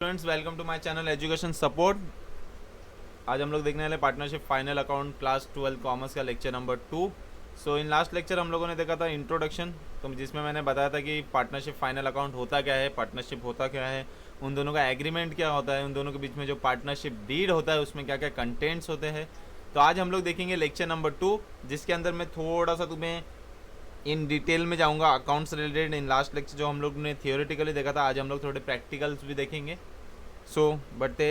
Students, welcome to my channel education support. आज हम लोग देखने वाले partnership final account class 12 commerce का lecture number 2। So in last lecture हम लोगों ने देखा था इंट्रोडक्शन, तो जिसमें मैंने बताया था कि पार्टनरशिप फाइनल अकाउंट होता क्या है, पार्टनरशिप होता क्या है, उन दोनों का एग्रीमेंट क्या होता है, उन दोनों के बीच में जो पार्टनरशिप डीड होता है उसमें क्या क्या कंटेंट्स होते हैं। तो आज हम लोग देखेंगे लेक्चर नंबर 2, जिसके अंदर मैं थोड़ा सा तुम्हें इन डिटेल में जाऊंगा अकाउंट्स रिलेटेड। इन लास्ट लेक्चर जो हम लोग ने थियोरेटिकली देखा था, आज हम लोग थोड़े प्रैक्टिकल्स भी देखेंगे। बढ़ते।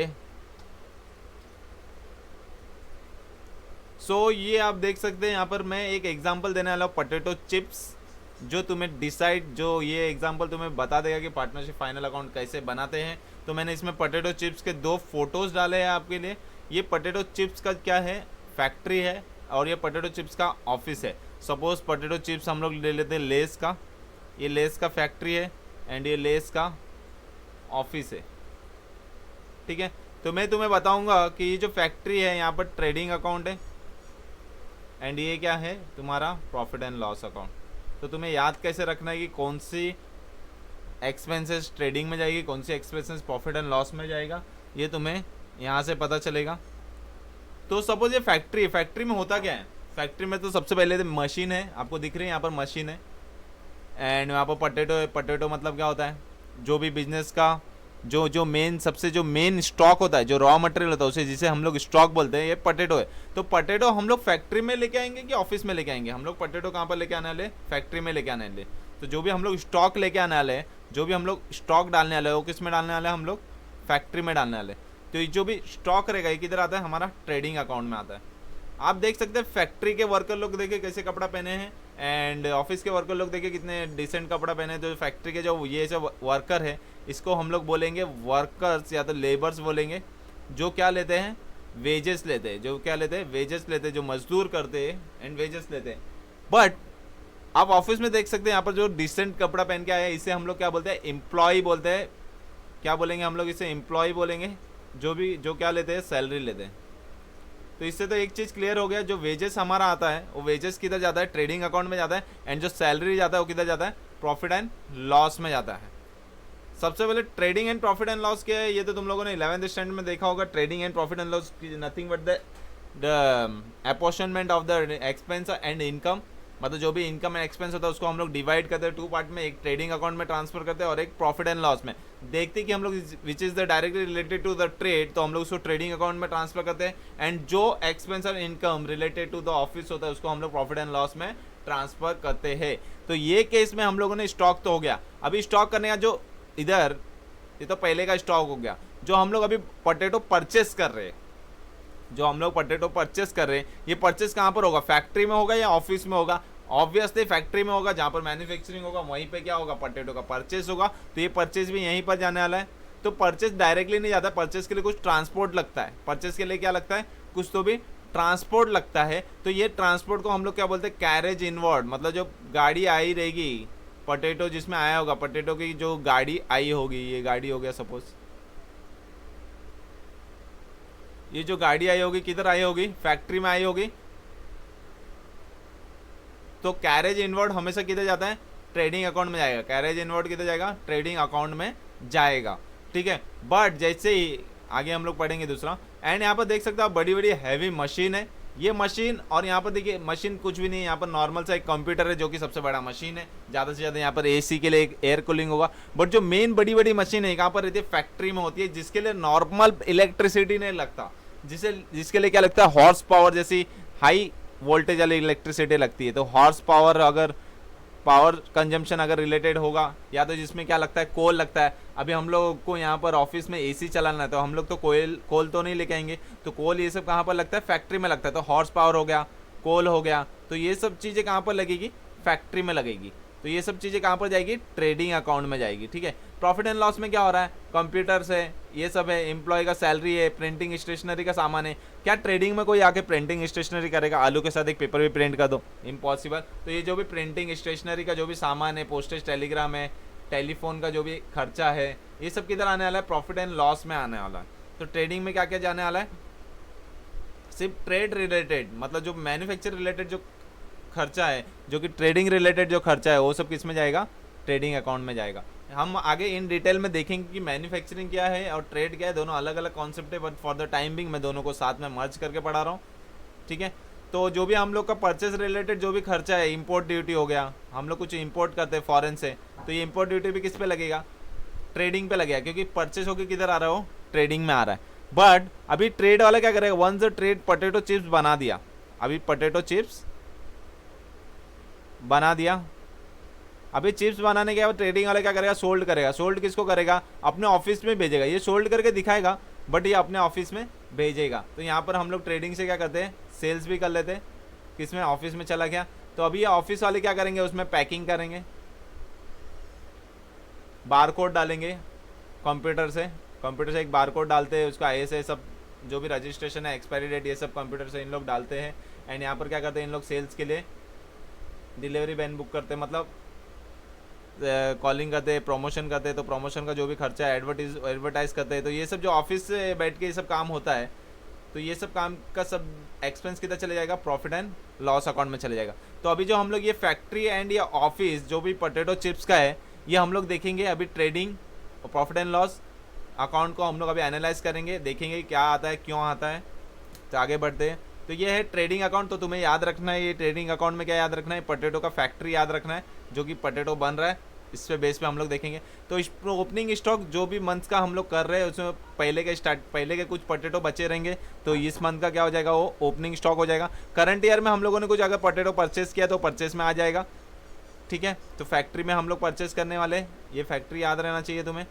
ये आप देख सकते हैं, यहाँ पर मैं एक एग्जांपल देने वाला हूँ, पोटैटो चिप्स, जो तुम्हें डिसाइड, जो ये एग्जांपल तुम्हें बता देगा कि पार्टनरशिप फाइनल अकाउंट कैसे बनाते हैं। तो मैंने इसमें पोटैटो चिप्स के 2 फोटोज डाले हैं आपके लिए। ये पोटैटो चिप्स का क्या है, फैक्ट्री है, और ये पोटैटो चिप्स का ऑफिस है। सपोज पोटैटो चिप्स हम लोग ले लेते हैं लेस का, ये लेस का फैक्ट्री है एंड ये लेस का ऑफिस है, ठीक है। तो मैं तुम्हें बताऊंगा कि ये जो फैक्ट्री है यहाँ पर ट्रेडिंग अकाउंट है एंड ये क्या है तुम्हारा प्रॉफिट एंड लॉस अकाउंट। तो तुम्हें याद कैसे रखना है कि कौन सी एक्सपेंसेस ट्रेडिंग में जाएगी, कौन सी एक्सपेंसेस प्रॉफिट एंड लॉस में जाएगा, ये तुम्हें यहाँ से पता चलेगा। तो सपोज ये फैक्ट्री में होता क्या है, फैक्ट्री में तो सबसे पहले मशीन है, आपको दिख रही है यहाँ पर मशीन है, एंड यहाँ पर पोटैटो है। पोटैटो मतलब क्या होता है, जो भी बिजनेस का जो मेन स्टॉक होता है, जो रॉ मटेरियल होता है, उसे जिसे हम लोग स्टॉक बोलते हैं, ये पोटैटो है। तो पोटैटो हम लोग फैक्ट्री में लेके आएंगे कि ऑफिस में लेके आएंगे? हम लोग पोटैटो कहाँ पर लेके आने वाले, फैक्ट्री में लेके आने वाले। तो जो भी हम लोग स्टॉक लेके आने वाले हैं, जो भी हम लोग स्टॉक डालने वाले हैं, वो किस में डालने वाले हैं, हम लोग फैक्ट्री में डालने वाले। तो ये जो भी स्टॉक रहेगा ये किधर आता है, हमारा ट्रेडिंग अकाउंट में आता है। आप देख सकते हैं फैक्ट्री के वर्कर लोग देखे कैसे कपड़ा पहने हैं, एंड ऑफिस के वर्कर लोग देखे कितने डिसेंट कपड़ा पहने हैं। जो फैक्ट्री के जो ये जो वर्कर है, इसको हम लोग बोलेंगे वर्कर्स या तो लेबर्स बोलेंगे, जो क्या लेते हैं, वेजेस लेते हैं। जो क्या लेते हैं, वेजेस लेते हैं, जो मजदूर करते हैं एंड वेजेस लेते हैं। बट आप ऑफिस में देख सकते हैं यहाँ पर जो डिसेंट कपड़ा पहन के आया है, इसे हम लोग क्या बोलते हैं, एम्प्लॉय बोलते हैं। क्या बोलेंगे हम लोग इसे, एम्प्लॉय बोलेंगे। जो क्या लेते हैं, सैलरी लेते हैं। तो इससे तो एक चीज़ क्लियर हो गया, जो वेजेस हमारा आता है वो वेजेस किधर जाता है, ट्रेडिंग अकाउंट में जाता है, एंड जो सैलरी जाता है वो किधर जाता है, प्रॉफिट एंड लॉस में जाता है। सबसे पहले trading and profit and loss क्या है, ये तो तुम लोगों ने 11th स्टैंडर्ड में देखा होगा। Trading and profit and loss nothing but the apportionment of the expense and income. मतलब जो भी इनकम एंड एक्सपेंस होता है उसको हम लोग डिवाइड करते हैं 2 पार्ट में, एक ट्रेडिंग अकाउंट में ट्रांसफर करते हैं और एक प्रॉफिट एंड लॉस में। देखते हैं कि हम लोग which is the directly related to the trade, तो हम लोग उसको ट्रेडिंग अकाउंट में ट्रांसफर करते हैं, एंड जो एक्सपेंस और income related to the office होता है उसको हम लोग प्रॉफिट एंड लॉस में ट्रांसफर करते हैं। तो ये केस में हम लोगों ने स्टॉक तो हो गया। अभी स्टॉक करने का जो इधर, ये तो पहले का स्टॉक हो गया। जो हम लोग अभी पोटैटो परचेस कर रहे हैं, ये परचेस कहाँ पर होगा, फैक्ट्री में होगा या ऑफिस में होगा? ऑब्वियसली फैक्ट्री में होगा, जहाँ पर मैन्युफैक्चरिंग होगा वहीं पे क्या होगा, पोटैटो का परचेस होगा। तो ये परचेस भी यहीं पर जाने वाला है। तो परचेस डायरेक्टली नहीं जाता, परचेस के लिए कुछ ट्रांसपोर्ट लगता है। परचेस के लिए क्या लगता है, कुछ तो भी ट्रांसपोर्ट लगता है। तो ये ट्रांसपोर्ट को हम लोग क्या बोलते हैं, कैरेज इनवर्ड। मतलब जो गाड़ी आई रहेगी, पोटैटो जिसमें आया होगा, पोटैटो की जो गाड़ी आई होगी, ये गाड़ी हो गया सपोज, ये जो गाड़ी आई होगी किधर आई होगी, फैक्ट्री में आई होगी। तो कैरेज इनवर्ड हमेशा किधर जाता है, ट्रेडिंग अकाउंट में जाएगा। कैरेज इनवर्ड किधर जाएगा, ट्रेडिंग अकाउंट में जाएगा, ठीक है। बट जैसे ही आगे हम लोग पढ़ेंगे दूसरा, एंड यहाँ पर देख सकते हो आप, बड़ी बड़ी हैवी मशीन है ये मशीन। और यहाँ पर देखिए मशीन कुछ भी नहीं है, यहाँ पर नॉर्मल सा एक कंप्यूटर है जो कि सबसे बड़ा मशीन है। ज़्यादा से ज़्यादा यहाँ पर एसी के लिए एक एयर कूलिंग होगा। बट जो मेन बड़ी बड़ी मशीन है कहाँ पर रहती है, फैक्ट्री में होती है, जिसके लिए नॉर्मल इलेक्ट्रिसिटी नहीं लगता, जिसके लिए क्या लगता है, हॉर्स पावर जैसी हाई वोल्टेज वाली इलेक्ट्रिसिटी लगती है। तो हॉर्स पावर, अगर पावर कंजम्पशन अगर रिलेटेड होगा, या तो जिसमें क्या लगता है, कोल लगता है। अभी हम लोग को यहाँ पर ऑफिस में एसी चलाना है, तो हम लोग तो कोल तो नहीं लेके आएंगे। तो कोल ये सब कहाँ पर लगता है, फैक्ट्री में लगता है। तो हॉर्स पावर हो गया, कोल हो गया, तो ये सब चीज़ें कहाँ पर लगेगी, फैक्ट्री में लगेगी। तो ये सब चीज़ें कहाँ पर जाएगी, ट्रेडिंग अकाउंट में जाएगी, ठीक है। प्रॉफिट एंड लॉस में क्या हो रहा है, कंप्यूटर्स है, ये सब है, एम्प्लॉय का सैलरी है, प्रिंटिंग स्टेशनरी का सामान है। क्या ट्रेडिंग में कोई आके प्रिंटिंग स्टेशनरी करेगा, आलू के साथ एक पेपर भी प्रिंट कर दो, इम्पॉसिबल। तो ये जो भी प्रिंटिंग स्टेशनरी का जो भी सामान है, पोस्टेज टेलीग्राम है, टेलीफोन का जो भी खर्चा है, ये सब किधर आने वाला है, प्रॉफिट एंड लॉस में आने वाला है। तो ट्रेडिंग में क्या क्या जाने वाला है, सिर्फ ट्रेड रिलेटेड, मतलब जो मैन्युफैक्चर रिलेटेड जो खर्चा है, जो कि ट्रेडिंग रिलेटेड जो खर्चा है, वो सब किस में जाएगा, ट्रेडिंग अकाउंट में जाएगा। हम आगे इन डिटेल में देखेंगे कि मैन्युफैक्चरिंग क्या है और ट्रेड क्या है, दोनों अलग अलग कॉन्सेप्ट है, but for the time being मैं दोनों को साथ में मर्ज करके पढ़ा रहा हूँ, ठीक है। तो जो भी हम लोग का परचेस रिलेटेड जो भी खर्चा है, इंपोर्ट ड्यूटी हो गया, हम लोग कुछ इंपोर्ट करते हैं फॉरेन से, तो ये इंपोर्ट ड्यूटी भी किस पे लगेगा, ट्रेडिंग पे लगेगा, क्योंकि परचेस होकर किधर आ रहा हो, ट्रेडिंग में आ रहा है। बट अभी ट्रेड वाला क्या करेगा, once the trade potato chips बना दिया, अभी पोटैटो चिप्स बना दिया, अभी चिप्स बनाने के बाद ट्रेडिंग वाले क्या करेगा, सोल्ड करेगा। सोल्ड किसको करेगा, अपने ऑफिस में भेजेगा, ये सोल्ड करके दिखाएगा बट ये अपने ऑफिस में भेजेगा। तो यहाँ पर हम लोग ट्रेडिंग से क्या करते हैं, सेल्स भी कर लेते हैं, किसमें, ऑफिस में चला गया। तो अभी ये ऑफिस वाले क्या करेंगे, उसमें पैकिंग करेंगे, बार कोड डालेंगे कंप्यूटर से एक बार कोड डालते हैं, उसका ISA सब जो भी रजिस्ट्रेशन है, एक्सपायरी डेट, ये सब कंप्यूटर से इन लोग डालते हैं। एंड यहाँ पर क्या करते हैं, इन लोग सेल्स के लिए डिलीवरी वैन बुक करते हैं, मतलब कॉलिंग करते हैं, प्रमोशन करते हैं, तो प्रमोशन का जो भी खर्चा है, एडवर्टाइज करते हैं। तो ये सब जो ऑफिस से बैठ के ये सब काम होता है, तो ये सब काम का सब एक्सपेंस किधर चले जाएगा, प्रॉफिट एंड लॉस अकाउंट में चले जाएगा। तो अभी जो हम लोग ये फैक्ट्री एंड या ऑफिस जो भी पोटैटो चिप्स का है, ये हम लोग देखेंगे अभी ट्रेडिंग और प्रॉफिट एंड लॉस अकाउंट को हम लोग अभी एनालाइज करेंगे, देखेंगे क्या आता है, क्यों आता है। तो आगे बढ़ते हैं। तो ये है ट्रेडिंग अकाउंट। तो तुम्हें याद रखना है, ये ट्रेडिंग अकाउंट में क्या याद रखना है, पोटैटो का फैक्ट्री याद रखना है, जो कि पोटैटो बन रहा है, इस पे बेस पे हम लोग देखेंगे। तो इस ओपनिंग स्टॉक जो भी मंथ का हम लोग कर रहे हैं, उसमें पहले के कुछ पोटैटो बचे रहेंगे, तो इस मंथ का क्या हो जाएगा, वो ओपनिंग स्टॉक हो जाएगा। करंट ईयर में हम लोगों ने कुछ अगर पोटैटो परचेस किया तो परचेस में आ जाएगा, ठीक है। तो फैक्ट्री में हम लोग परचेस करने वाले, ये फैक्ट्री याद रहना चाहिए तुम्हें,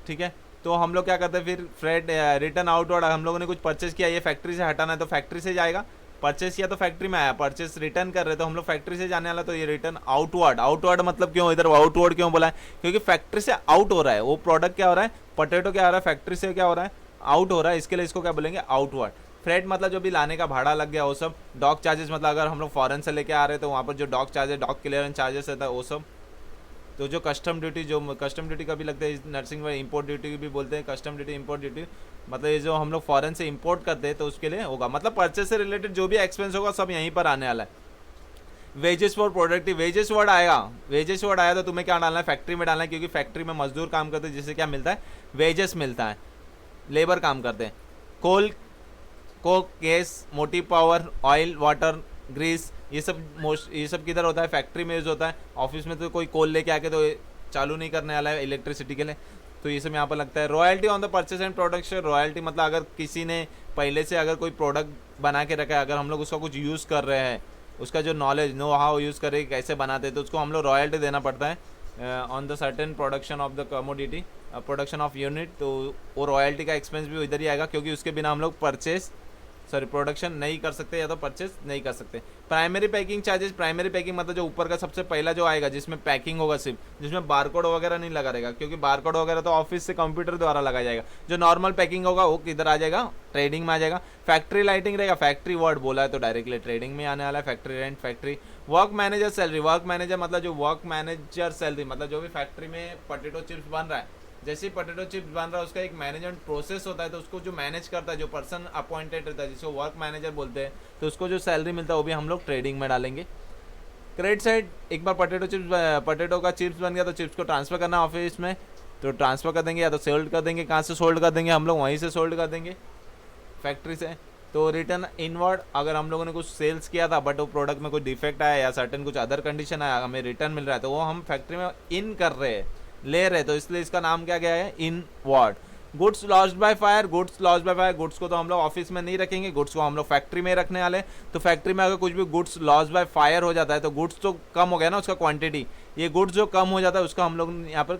ठीक है। तो हम लोग क्या करते हैं फिर, फ्रेड रिटर्न आउटवर्ड, हम लोगों ने कुछ परचेस किया, ये फैक्ट्री से हटाना है तो फैक्ट्री से जाएगा, परचेस किया तो फैक्ट्री में आया, परचेस रिटर्न कर रहे तो हम लोग फैक्ट्री से जाने वाला, तो ये रिटर्न आउटवर्ड। आउटवर्ड मतलब क्यों इधर आउटवर्ड क्यों बोला है, क्योंकि फैक्ट्री से आउट हो रहा है वो प्रोडक्ट, क्या हो रहा है, पोटैटो क्या हो रहा है, फैक्ट्री से क्या हो रहा है, आउट हो रहा है, इसके लिए इसको क्या बोलेंगे, आउटवर्ड। फ्रेट मतलब जो भी लाने का भाड़ा लग गया वो सब, डॉक चार्जेस मतलब अगर हम लोग फॉरेन से लेके आ रहे हैं तो वहाँ पर जो dock charges, dock clearance charges रहता है वो सब। तो जो कस्टम ड्यूटी का भी लगता है, नर्सिंग में इंपोर्ट ड्यूटी भी बोलते हैं, कस्टम ड्यूटी, इंपोर्ट ड्यूटी, मतलब ये जो हम लोग फॉरेन से इंपोर्ट करते हैं तो उसके लिए होगा, मतलब परचेस से रिलेटेड जो भी एक्सपेंस होगा सब यहीं पर आने वाला है। Wages for productive, wages word आया तो तुम्हें क्या डालना है, फैक्ट्री में डालना है, क्योंकि फैक्ट्री में मजदूर काम करते हैं, जिससे क्या मिलता है, वेजेस मिलता है, लेबर काम करते हैं। Coal, coke, gas, motive power, oil, water, grease, ये सब किधर होता है, फैक्ट्री में यूज़ होता है। ऑफिस में तो कोई कोल लेके आके तो चालू नहीं करने वाला है इलेक्ट्रिसिटी के लिए, तो ये सब यहाँ पर लगता है। Royalty on the purchase and production, royalty मतलब अगर किसी ने पहले से अगर कोई प्रोडक्ट बना के रखा है, अगर हम लोग उसका कुछ यूज़ कर रहे हैं, उसका जो नॉलेज, नो हाउ यूज़ करे, कैसे बनाते हैं, तो उसको हम लोग रॉयल्टी देना पड़ता है on the certain production of the commodity, production of unit. तो वो रॉयल्टी का एक्सपेंस भी इधर ही आएगा, क्योंकि उसके बिना हम लोग प्रोडक्शन नहीं कर सकते या तो परचेस नहीं कर सकते। Primary packing charges, primary packing मतलब जो ऊपर का सबसे पहला जो आएगा, जिसमें पैकिंग होगा सिर्फ, जिसमें बारकोड वगैरह नहीं लगा रहेगा, क्योंकि बारकोड वगैरह तो ऑफिस से कंप्यूटर द्वारा लगाया जाएगा। जो नॉर्मल पैकिंग होगा वो किधर आ जाएगा, ट्रेडिंग में आ जाएगा। फैक्ट्री लाइटिंग रहेगा, फैक्ट्री वर्ड बोला है तो डायरेक्टली ट्रेडिंग में आने वाला है। Factory rent, factory work manager salary, work manager मतलब जो वर्क मैनेजर सैलरी मतलब जो भी फैक्ट्री में पोटैटो चिप्स बन रहा है, जैसे ही पोटैटो चिप्स बन रहा है उसका एक मैनेजमेंट प्रोसेस होता है, तो उसको जो मैनेज करता है, जो पर्सन अपॉइंटेड रहता है, जिसको वर्क मैनेजर बोलते हैं, तो उसको जो सैलरी मिलता है वो भी हम लोग ट्रेडिंग में डालेंगे। क्रेडिट साइड, एक बार पोटैटो का चिप्स बन गया तो चिप्स को ट्रांसफर करना ऑफिस में, तो ट्रांसफर कर देंगे या तो सोल्ड कर देंगे। कहाँ से सोल्ड कर देंगे, हम लोग वहीं से सोल्ड कर देंगे फैक्ट्री से। तो रिटर्न इनवर्ड, अगर हम लोगों ने कुछ सेल्स किया था बट वो प्रोडक्ट में कोई डिफेक्ट आया या सर्टेन कुछ अदर कंडीशन आया, हमें रिटर्न मिल रहा है, तो वो हम फैक्ट्री में इन कर रहे हैं, ले रहे, तो इसलिए इसका नाम क्या गया है, inward. Goods lost by fire, goods lost by fire, goods को तो हम लोग ऑफिस में नहीं रखेंगे, गुड्स को हम लोग फैक्ट्री में रखने वाले। तो फैक्ट्री में अगर कुछ भी गुड्स लॉस्ट बाय फायर हो जाता है तो गुड्स तो कम हो गया ना, उसका क्वांटिटी, ये गुड्स जो कम हो जाता है उसका हम लोग यहाँ पर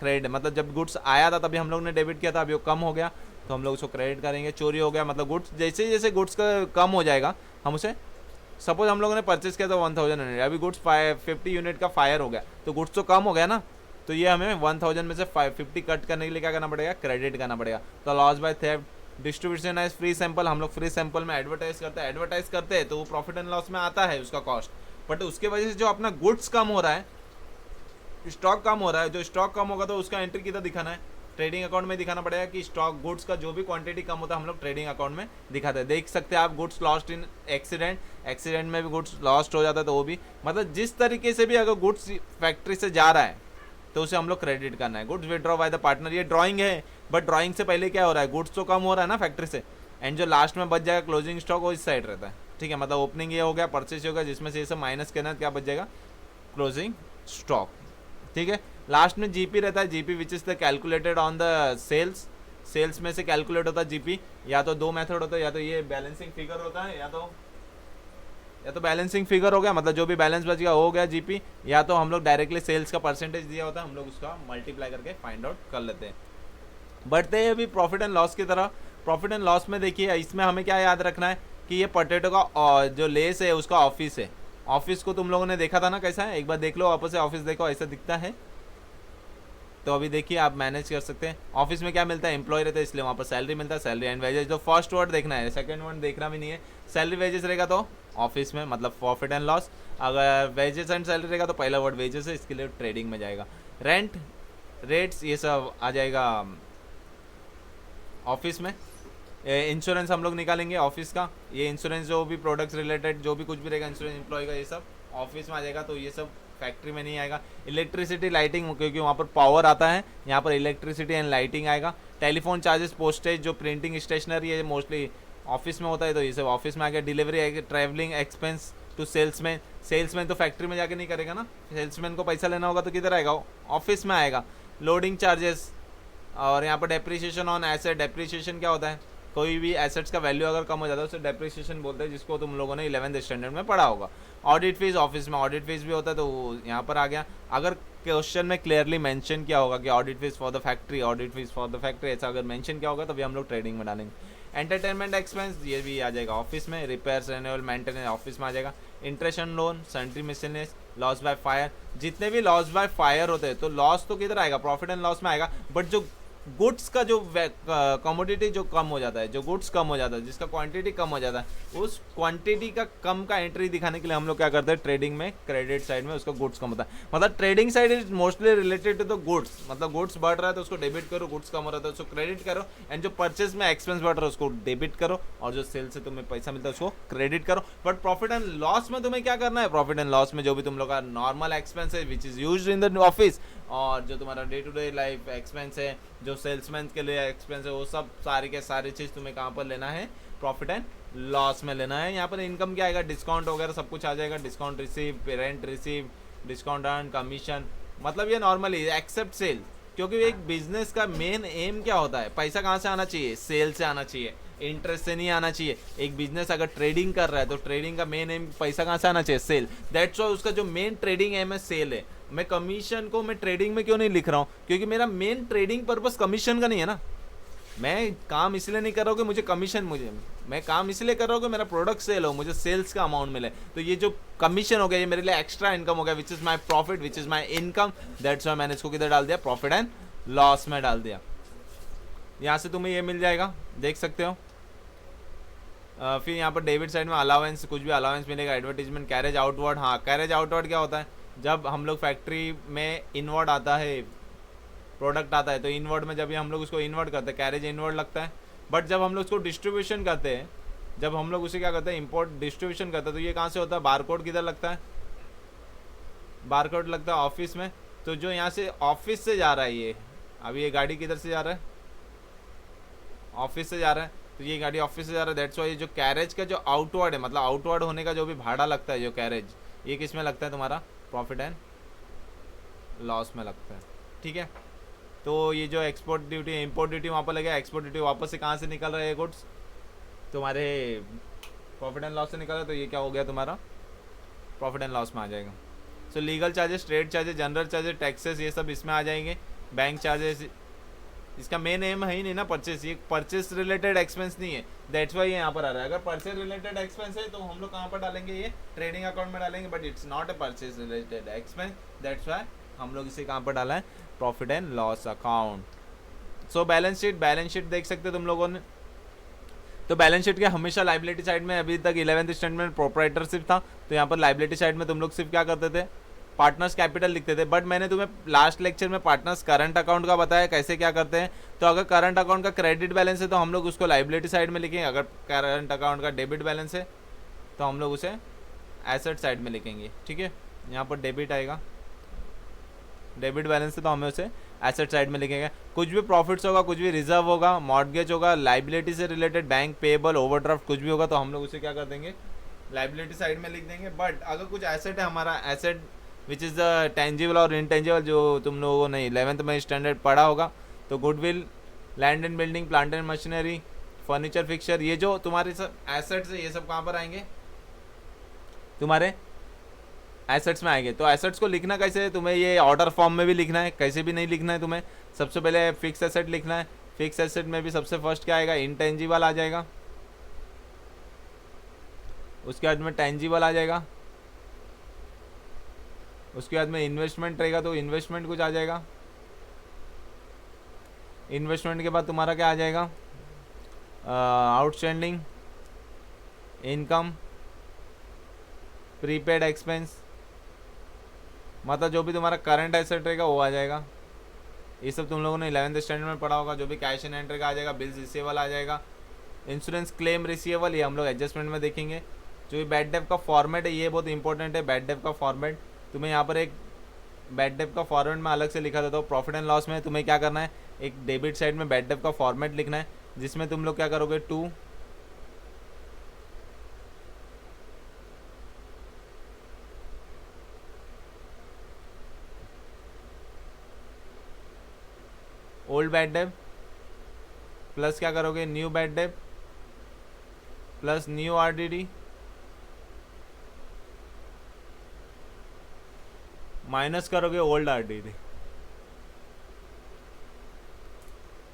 क्रेडिट, मतलब जब गुड्स आया था तभी हम लोग ने डेबिट किया था, अभी वो कम हो गया तो हम लोग उसको क्रेडिट करेंगे। चोरी हो गया मतलब गुड्स जैसे जैसे गुड्स का कम हो जाएगा हम उसे, सपोज हम लोगों ने परचेस किया था 1000 यूनिट, अभी गुड्स 50 यूनिट का फायर हो गया तो गुड्स तो कम हो गया ना, तो ये हमें 1000 में से 50 कट करने के लिए क्या करना पड़ेगा, क्रेडिट करना पड़ेगा। तो loss by theft, distribution as free sample, हम लोग फ्री सैंपल में एडवर्टाइज करते हैं तो वो प्रॉफिट एंड लॉस में आता है उसका कॉस्ट, बट उसके वजह से जो अपना गुड्स कम हो रहा है, स्टॉक कम हो रहा है, जो स्टॉक कम होगा तो उसका एंट्री कितना दिखाना है, ट्रेडिंग अकाउंट में दिखाना पड़ेगा कि स्टॉक गुड्स का जो भी क्वांटिटी कम होता है हम लोग ट्रेडिंग अकाउंट में दिखाते हैं। देख सकते हैं आप गुड्स लॉस्ट इन एक्सीडेंट में भी गुड्स लॉस्ट हो जाता है, तो वो भी मतलब जिस तरीके से भी अगर गुड्स फैक्ट्री से जा रहा है तो उसे हम लोग क्रेडिट करना है। Goods withdraw by the partner, ये ड्राइंग है, बट ड्राइंग से पहले क्या हो रहा है, गुड्स तो कम हो रहा है ना फैक्ट्री से, एंड जो लास्ट में बच जाएगा क्लोजिंग स्टॉक वो इस साइड रहता है, ठीक है। मतलब ओपनिंग ये हो गया, परचेस हो गया, जिसमें से ये सब माइनस करना है, क्या बच जाएगा, क्लोजिंग स्टॉक, ठीक है। लास्ट में जीपी रहता है, GP which is the calculated on the sales में से कैलकुलेट होता है जीपी। या तो दो मेथड होता है, या तो ये बैलेंसिंग फिगर होता है, या तो बैलेंसिंग फिगर हो गया, मतलब जो भी बैलेंस बच गया हो गया जीपी, या तो हम लोग डायरेक्टली सेल्स का परसेंटेज दिया होता है, हम लोग उसका मल्टीप्लाई करके फाइंड आउट कर लेते हैं। बढ़ते हैं अभी प्रॉफिट एंड लॉस की तरह। प्रॉफिट एंड लॉस में देखिए, इसमें हमें क्या याद रखना है कि ये पोटैटो का जो लेस है उसका ऑफिस है। ऑफिस को तुम लोगों ने देखा था ना कैसा है, एक बार देख लो वापस से ऑफिस देखो, ऐसा दिखता है। तो अभी देखिए आप मैनेज कर सकते हैं। ऑफिस में क्या मिलता है, एम्प्लॉय रहता है, इसलिए वहाँ पर सैलरी मिलता है, सैलरी एंड वेजेस। जो फर्स्ट वर्ड देखना है, सेकंड वर्ड देखना भी नहीं है। सैलरी वेजेस रहेगा तो ऑफिस में, मतलब प्रॉफिट एंड लॉस। अगर वेजेस एंड सैलरी रहेगा तो पहला वर्ड वेजेस है, इसके लिए ट्रेडिंग में जाएगा। रेंट, रेट्स, ये सब आ जाएगा ऑफिस में। इंश्योरेंस हम लोग निकालेंगे ऑफिस का, ये इंश्योरेंस जो भी प्रोडक्ट्स रिलेटेड जो भी कुछ भी रहेगा इंश्योरेंस एम्प्लॉय का, ये सब ऑफिस में आ जाएगा, तो ये सब फैक्ट्री में नहीं आएगा। इलेक्ट्रिसिटी लाइटिंग, क्योंकि वहाँ पर पावर आता है, यहाँ पर इलेक्ट्रिसिटी एंड लाइटिंग आएगा। टेलीफोन चार्जेस, पोस्टेज, जो प्रिंटिंग स्टेशनरी है मोस्टली ऑफिस में होता है, तो ये सब ऑफिस में आ गया। डिलीवरी आएगी, ट्रैवलिंग एक्सपेंस टू सेल्समैन तो फैक्ट्री में जाके नहीं करेगा ना, सेल्समैन को पैसा लेना होगा तो किधर आएगा, ऑफिस में आएगा। लोडिंग चार्जेस, और यहाँ पर डेप्रिसिएशन ऑन एसेट। डेप्रिसिएशन क्या होता है, कोई भी एसेट्स का वैल्यू अगर कम हो जाता है उसे डेप्रिसिएशन बोलते हैं, जिसको तुम लोगों ने 11th स्टैंडर्ड में पढ़ा होगा। ऑडिट फीस, ऑफिस में ऑडिट फीस भी होता है, तो वो यहाँ पर आ गया। अगर क्वेश्चन में क्लियरली मेंशन किया होगा कि audit fees for the factory, audit fees for the factory, ऐसा अगर मेंशन किया होगा तभी हम लोग ट्रेडिंग में डालेंगे। एंटरटेनमेंट एक्सपेंस, ये भी आ जाएगा ऑफिस में। रिपेयर्स, रेन्यूअल, मेंटेनेंस ऑफिस में आ जाएगा। Interest and loan, sundry miscellaneous, loss by fire, जितने भी लॉस बाय फायर होते हैं तो लॉस तो किधर आएगा, प्रॉफिट एंड लॉस में आएगा। बट जो गुड्स का जो कमोडिटी जो कम हो जाता है, जो गुड्स कम हो जाता है, जिसका क्वांटिटी कम हो जाता है, उस क्वांटिटी का कम का एंट्री दिखाने के लिए हम लोग क्या करते हैं, ट्रेडिंग में क्रेडिट साइड में उसका गुड्स कम होता है। मतलब trading side is mostly related to the goods, मतलब गुड्स बढ़ रहा है तो उसको डेबिट करो, गुड्स कम हो रहा है तो उसको क्रेडिट करो, एंड जो परचेज में एक्सपेंस बढ़ रहा है उसको डेबिट करो, और जो सेल से तुम्हें पैसा मिलता है उसको क्रेडिट करो। बट प्रॉफिट एंड लॉस में तुम्हें क्या करना है, प्रॉफिट एंड लॉस में जो भी तुम लोग का नॉर्मल एक्सपेंस है which is used in the office, और जो तुम्हारा day to day life expense है, जो सेल्समैन के लिए एक्सपेंस है, वो सब सारी के सारी चीज़ तुम्हें कहाँ पर लेना है, प्रॉफिट एंड लॉस में लेना है। यहाँ पर इनकम क्या आएगा, डिस्काउंट वगैरह सब कुछ आ जाएगा। Discount receive, rent receive, discount earn, commission, मतलब ये नॉर्मली एक्सेप्ट सेल, क्योंकि एक बिजनेस का मेन एम क्या होता है, पैसा कहाँ से आना चाहिए, सेल से आना चाहिए, इंटरेस्ट से नहीं आना चाहिए। एक बिजनेस अगर ट्रेडिंग कर रहा है तो ट्रेडिंग का मेन एम पैसा कहाँ से आना चाहिए, सेल। दैट्स व्हाई उसका जो मेन ट्रेडिंग एम है सेल है। मैं कमीशन को मैं ट्रेडिंग में क्यों नहीं लिख रहा हूँ, क्योंकि मेरा मेन ट्रेडिंग पर्पस कमीशन का नहीं है ना। मैं काम इसलिए नहीं कर रहा हूँ कि मुझे कमीशन, मैं काम इसलिए कर रहा हूँ कि मेरा प्रोडक्ट सेल हो, मुझे सेल्स का अमाउंट मिले। तो ये जो कमीशन हो गया ये मेरे लिए एक्स्ट्रा इनकम हो गया, which is my profit, which is my income. That's why मैंने इसको किधर डाल दिया, प्रॉफिट एंड लॉस में डाल दिया। यहाँ से तुम्हें ये मिल जाएगा, देख सकते हो। फिर यहाँ पर डेबिट साइड में अलाउंस, कुछ भी अलाउंस मिलेगा। एडवर्टीजमेंट, कैरेज आउटवर्ड, हाँ कैरेज आउटवर्ड क्या होता है, जब हम लोग फैक्ट्री में इनवर्ड आता है, प्रोडक्ट आता है, तो इनवर्ड में जब हम लोग उसको इन्वर्ट करते हैं कैरेज इनवर्ड लगता है। बट जब हम लोग उसको डिस्ट्रीब्यूशन करते हैं, जब हम लोग उसे क्या करते हैं, इंपोर्ट डिस्ट्रीब्यूशन करते हैं, तो ये कहाँ से होता है, बारकोड किधर लगता है, बारकोड लगता है ऑफिस में। तो जो यहाँ से ऑफिस से जा रहा है ये, अभी ये गाड़ी किधर से जा रहा है, ऑफिस से जा रहा है, तो ये गाड़ी ऑफिस से जा रहा है। दैट्स वाई जो कैरेज का जो आउटवर्ड है, मतलब आउटवर्ड होने का जो भी भाड़ा लगता है, जो कैरेज, ये किस में लगता है, तुम्हारा प्रॉफिट एंड लॉस में लगता है, ठीक है। तो ये जो एक्सपोर्ट ड्यूटी, इंपोर्ट ड्यूटी वहाँ पर लगेगा। एक्सपोर्ट ड्यूटी वापस से कहाँ से निकल रहा है, गुड्स तुम्हारे प्रॉफिट एंड लॉस से निकल रहा है, तो ये क्या हो गया तुम्हारा, प्रॉफिट एंड लॉस में आ जाएगा। सो legal charges, trade charges, general charges, taxes, ये सब इसमें आ जाएंगे। बैंक चार्जेस, इसका मेन एम है ही नहीं ना परचेस, ये परचेस रिलेटेड एक्सपेंस नहीं है, दैट्स वाई ये यहाँ पर आ रहा है। अगर परचेस रिलेटेड एक्सपेंस है तो हम लोग कहाँ पर डालेंगे, ये ट्रेडिंग अकाउंट में डालेंगे, but it's not a purchase related expense, that's why हम लोग इसे कहाँ पर डाला है, profit and loss account. So balance sheet, balance sheet देख सकते हो तुम लोगों ने। तो बैलेंस शीट के हमेशा लाइबिलिटी साइड में, अभी तक 11th स्टैंडर्ड में प्रोप्राइटरशिप था, तो यहाँ पर लाइबिलिटी साइड में तुम लोग सिर्फ क्या करते थे, पार्टनर्स कैपिटल लिखते थे, बट मैंने तुम्हें लास्ट लेक्चर में पार्टनर्स करंट अकाउंट का बताया कैसे क्या करते हैं। तो अगर करंट अकाउंट का क्रेडिट बैलेंस है तो हम लोग उसको लाइबिलिटी साइड में लिखेंगे, अगर करंट अकाउंट का डेबिट बैलेंस है तो हम लोग उसे एसेट साइड में लिखेंगे। ठीक है, यहाँ पर डेबिट आएगा, डेबिट बैलेंस है तो हमें उसे एसेट साइड में लिखेंगे। कुछ भी प्रॉफिट्स होगा, कुछ भी रिजर्व होगा, मॉर्गेज होगा, लाइबिलिटी से रिलेटेड बैंक पेबल ओवरड्राफ्ट कुछ भी होगा तो हम लोग उसे क्या कर देंगे, लाइबिलिटी साइड में लिख देंगे। बट अगर कुछ एसेट है हमारा, asset which is the tangible और इनटेंजिबल, जो तुम लोगों ने 11th में स्टैंडर्ड पढ़ा होगा, तो goodwill, land and building, plant and machinery, furniture fixture, ये जो तुम्हारे सब एसेट्स है ये सब कहाँ पर आएंगे, तुम्हारे एसेट्स में आएंगे। तो एसेट्स को लिखना कैसे है, तुम्हें ये ऑर्डर फॉर्म में भी लिखना है, कैसे भी नहीं लिखना है तुम्हें। सबसे पहले फिक्स एसेट लिखना है, फिक्स एसेट में भी सबसे फर्स्ट क्या आएगा, इनटेंजिबल आ जाएगा, उसके बाद में टेंजिबल आ जाएगा, उसके बाद में इन्वेस्टमेंट रहेगा तो इन्वेस्टमेंट कुछ आ जाएगा, इन्वेस्टमेंट के बाद तुम्हारा क्या आ जाएगा, आउटस्टैंडिंग, इनकम, प्रीपेड एक्सपेंस, मतलब जो भी तुम्हारा करंट एसेट रहेगा वो आ जाएगा। ये सब तुम लोगों ने 11th स्टैंडर्ड में पढ़ा होगा। जो भी कैश एंड एंट्री का आ जाएगा, बिल्स रिसीवेबल आ जाएगा, इंश्योरेंस क्लेम रिसीवेबल, ये हम लोग एडजस्टमेंट में देखेंगे। जो भी बैड डेट का फॉर्मेट है ये बहुत इंपॉर्टेंट है, बैड डेट का फॉर्मेट तुम्हें यहाँ पर एक बैड डेट का फॉर्मेट में अलग से लिखा देता हूँ। प्रॉफिट एंड लॉस में तुम्हें क्या करना है, एक डेबिट साइड में बैड डेट का फॉर्मेट लिखना है, जिसमें तुम लोग क्या करोगे, to old bad debt plus क्या करोगे, new bad debt plus new RDD minus करोगे ओल्ड आरडीडी।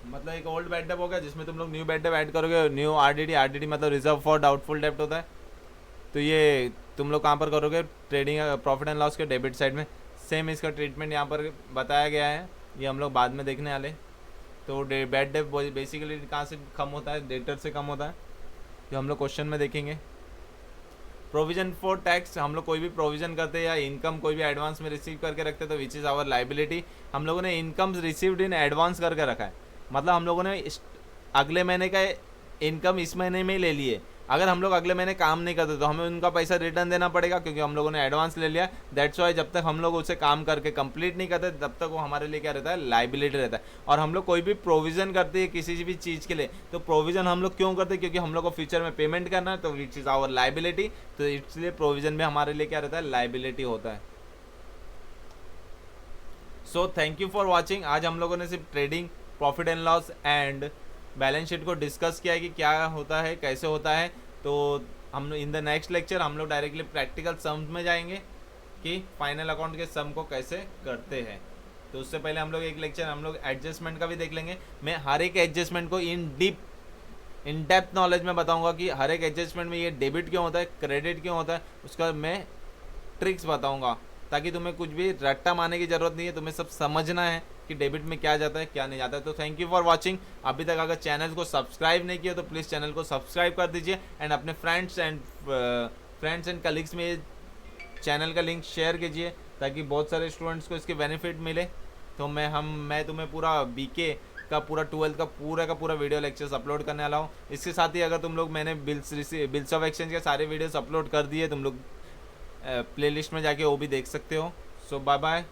मतलब एक ओल्ड बैड डेट हो गया जिसमें तुम लोग न्यू बैड डेट ऐड करोगे, न्यू आरडीडी, आरडीडी मतलब रिजर्व फॉर डाउटफुल डेब्ट होता है। तो ये तुम लोग कहाँ पर करोगे, ट्रेडिंग प्रॉफिट एंड लॉस के डेबिट साइड में। सेम इसका ट्रीटमेंट यहाँ पर बताया गया है, ये हम लोग बाद में देखने वाले। तो बैड डेट बेसिकली कहाँ से कम होता है, डेटर से कम होता है, जो हम लोग क्वेश्चन में देखेंगे। प्रोविजन फॉर टैक्स, हम लोग कोई भी प्रोविजन करते हैं या इनकम कोई भी एडवांस में रिसीव करके रखते हैं तो विच इज़ आवर लाइबिलिटी। हम लोगों ने इनकम रिसीव्ड इन एडवांस करके रखा है, मतलब हम लोगों ने अगले महीने का इनकम इस महीने में ही ले लिए। अगर हम लोग अगले महीने काम नहीं करते तो हमें उनका पैसा रिटर्न देना पड़ेगा, क्योंकि हम लोगों ने एडवांस ले लिया। दैट्स वाई जब तक हम लोग उसे काम करके कंप्लीट नहीं करते तब तक वो हमारे लिए क्या रहता है, लाइबिलिटी रहता है। और हम लोग कोई भी प्रोविज़न करते हैं किसी भी चीज़ के लिए, तो प्रोविज़न हम लोग क्यों करते हैं, क्योंकि हम लोग को फ्यूचर में पेमेंट करना है, तो विच इज़ आवर लाइबिलिटी। तो इसलिए प्रोविज़न भी हमारे लिए क्या रहता है, लाइबिलिटी होता है। So thank you for watching. आज हम लोगों ने सिर्फ trading, profit and loss and balance sheet को डिस्कस किया है कि क्या होता है, कैसे होता है। तो हम इन द नेक्स्ट लेक्चर हम लोग डायरेक्टली प्रैक्टिकल सम्स में जाएंगे कि फाइनल अकाउंट के सम को कैसे करते हैं। तो उससे पहले हम लोग एक लेक्चर हम लोग एडजस्टमेंट का भी देख लेंगे। मैं हर एक एडजस्टमेंट को इन डेप्थ नॉलेज में बताऊंगा कि हर एक एडजस्टमेंट में ये डेबिट क्यों होता है, क्रेडिट क्यों होता है, उसका मैं ट्रिक्स बताऊंगा, ताकि तुम्हें कुछ भी रट्टा मारने की ज़रूरत नहीं है। तुम्हें सब समझना है कि डेबिट में क्या जाता है क्या नहीं जाता है। तो थैंक यू फॉर वाचिंग। अभी तक अगर चैनल को सब्सक्राइब नहीं किया तो प्लीज़ चैनल को सब्सक्राइब कर दीजिए एंड अपने फ्रेंड्स एंड कलीग्स में चैनल का लिंक शेयर कीजिए, ताकि बहुत सारे स्टूडेंट्स को इसके बेनिफिट मिले। तो मैं तुम्हें पूरा बीके का पूरा 12th का पूरा वीडियो लेक्चर्स अपलोड करने वाला हूँ। इसके साथ ही अगर तुम लोग मैंने बिल्स ऑफ एक्सचेंज के सारे वीडियोस अपलोड कर दिए, तुम लोग प्लेलिस्ट में जाके वो भी देख सकते हो। सो बाय बाय।